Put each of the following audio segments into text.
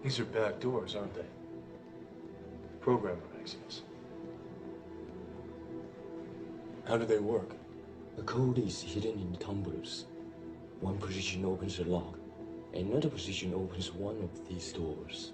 These are back doors, aren't they? Programmer access. How do they work? The code is hidden in the tumblers. One position opens a lock. Another position opens one of these doors.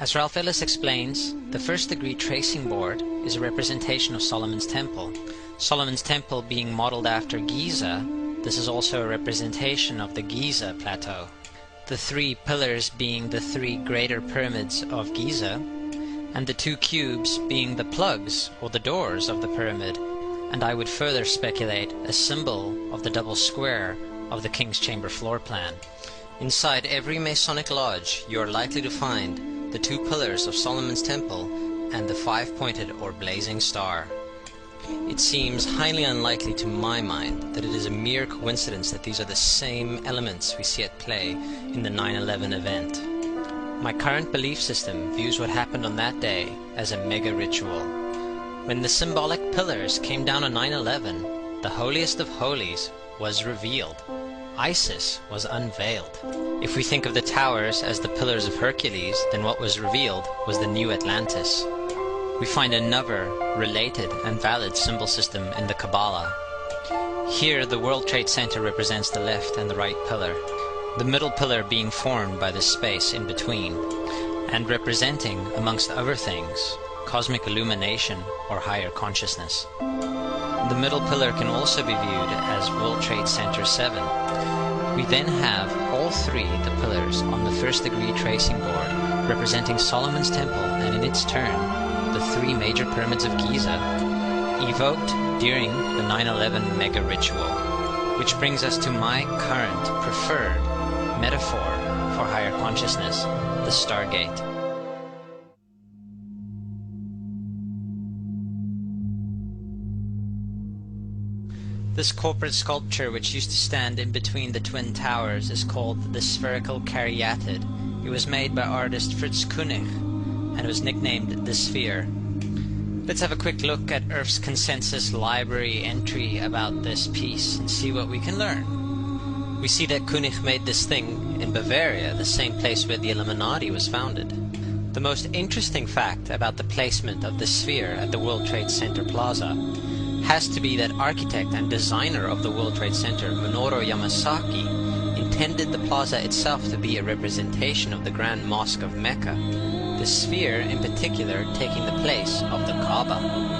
As Ralph Ellis explains, the first-degree tracing board is a representation of Solomon's Temple. Solomon's Temple being modeled after Giza, this is also a representation of the Giza Plateau. The three pillars being the three greater pyramids of Giza, and the two cubes being the plugs or the doors of the pyramid, and I would further speculate a symbol of the double square of the King's Chamber floor plan. Inside every Masonic lodge you are likely to find the two pillars of Solomon's Temple and the five-pointed or blazing star. It seems highly unlikely to my mind that it is a mere coincidence that these are the same elements we see at play in the 9/11 event. My current belief system views what happened on that day as a mega ritual. When the symbolic pillars came down on 9/11, the holiest of holies was revealed. Isis was unveiled. If we think of the towers as the pillars of Hercules, then what was revealed was the new Atlantis. We find another related and valid symbol system in the Kabbalah. Here the World Trade Center represents the left and the right pillar, the middle pillar being formed by the space in between, and representing, amongst other things, cosmic illumination or higher consciousness. The middle pillar can also be viewed as World Trade Center 7. We then have all three the pillars on the first-degree tracing board representing Solomon's Temple and in its turn the three major pyramids of Giza, evoked during the 9/11 mega ritual, which brings us to my current preferred metaphor for higher consciousness, the Stargate. This corporate sculpture, which used to stand in between the twin towers, is called the Spherical Caryatid. It was made by artist Fritz Koenig and was nicknamed the Sphere. Let's have a quick look at Earth's Consensus Library entry about this piece and see what we can learn. We see that Koenig made this thing in Bavaria, the same place where the Illuminati was founded. The most interesting fact about the placement of the sphere at the World Trade Center Plaza has to be that architect and designer of the World Trade Center, Minoru Yamasaki, intended the plaza itself to be a representation of the Grand Mosque of Mecca, the sphere in particular taking the place of the Kaaba.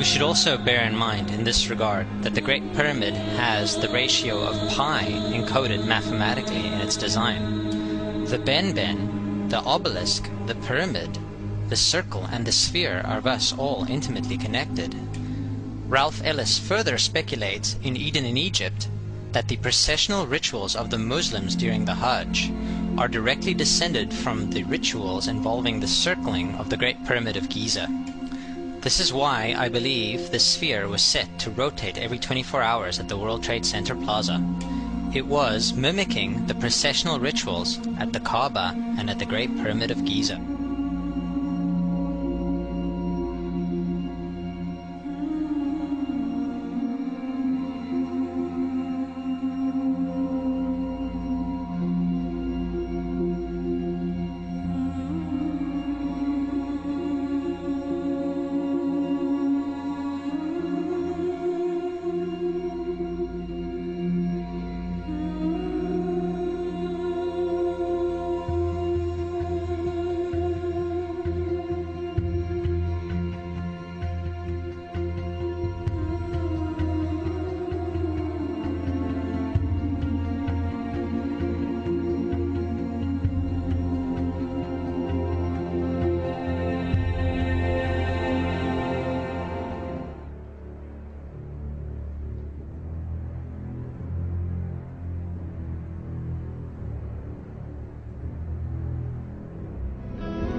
We should also bear in mind in this regard that the Great Pyramid has the ratio of pi encoded mathematically in its design. The Ben, the obelisk, the pyramid, the circle and the sphere are thus all intimately connected. Ralph Ellis further speculates in Eden in Egypt that the processional rituals of the Muslims during the Hajj are directly descended from the rituals involving the circling of the Great Pyramid of Giza. This is why I believe the sphere was set to rotate every 24 hours at the World Trade Center Plaza. It was mimicking the processional rituals at the Kaaba and at the Great Pyramid of Giza.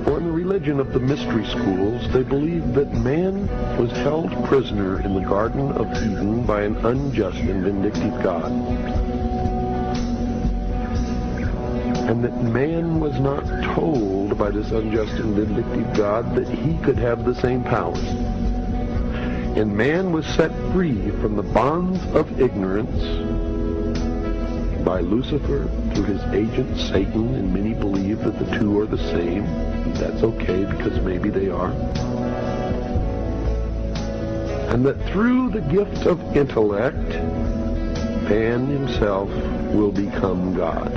For in the religion of the mystery schools, they believe that man was held prisoner in the Garden of Eden by an unjust and vindictive God, and that man was not told by this unjust and vindictive God that he could have the same powers. And man was set free from the bonds of ignorance by Lucifer through his agent Satan, and many believe that the two are the same. That's okay, because maybe they are. And that through the gift of intellect, man himself will become God.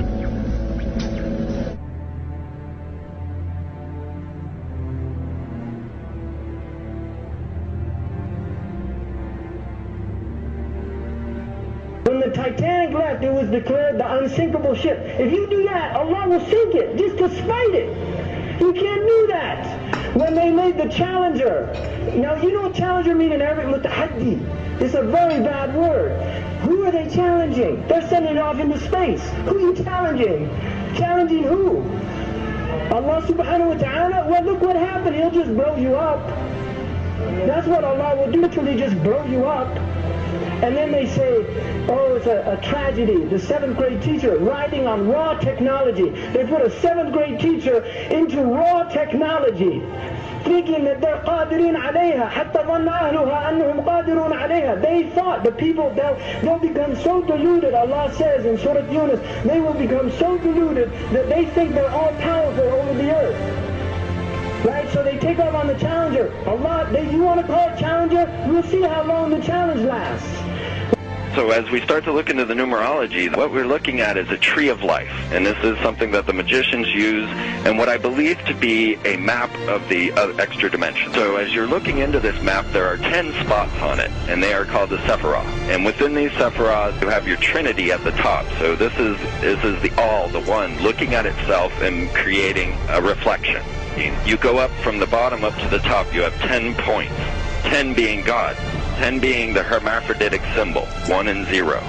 When the Titanic left, it was declared the unsinkable ship. If you do that, Allah will sink it, just to spite it. You can't do that. When they made the Challenger, now you know what Challenger means in Arabic? Mutahaddi. It's a very bad word. Who are they challenging? They're sending it off into space. Who are you challenging? Challenging who? Allah subhanahu wa ta'ala? Well, look what happened. He'll just blow you up. That's what Allah will do, literally just blow you up. And then they say, oh, it's a tragedy. The 7th grade teacher riding on raw technology. They put a 7th grade teacher into raw technology, thinking that they're قادرين عليها حتى ظن أهلها أنهم قادرون عليها. They thought the people, they'll become so deluded. Allah says in Surah Yunus, they will become so deluded that they think they're all powerful over the earth. Right, so they take off on the Challenger. Allah, you want to call it Challenger? We'll see how long the challenge lasts. So as we start to look into the numerology, what we're looking at is a tree of life. And this is something that the magicians use, and what I believe to be a map of the extra dimension. So as you're looking into this map, there are 10 spots on it, and they are called the Sephiroth. And within these Sephiroth, you have your Trinity at the top. So this is the all, the one, looking at itself and creating a reflection. You go up from the bottom up to the top, you have 10 points, 10 being God, 10 being the hermaphroditic symbol, 1 and 0.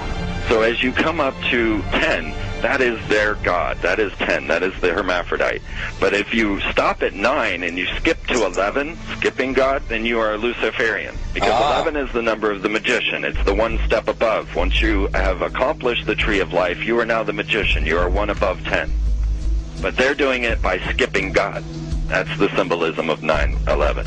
So as you come up to 10, that is their God, that is 10, that is the hermaphrodite. But if you stop at 9 and you skip to 11, skipping God, then you are a Luciferian. Because 11 is the number of the magician, it's the one step above. Once you have accomplished the tree of life, you are now the magician, you are one above 10. But they're doing it by skipping God. That's the symbolism of 9/11.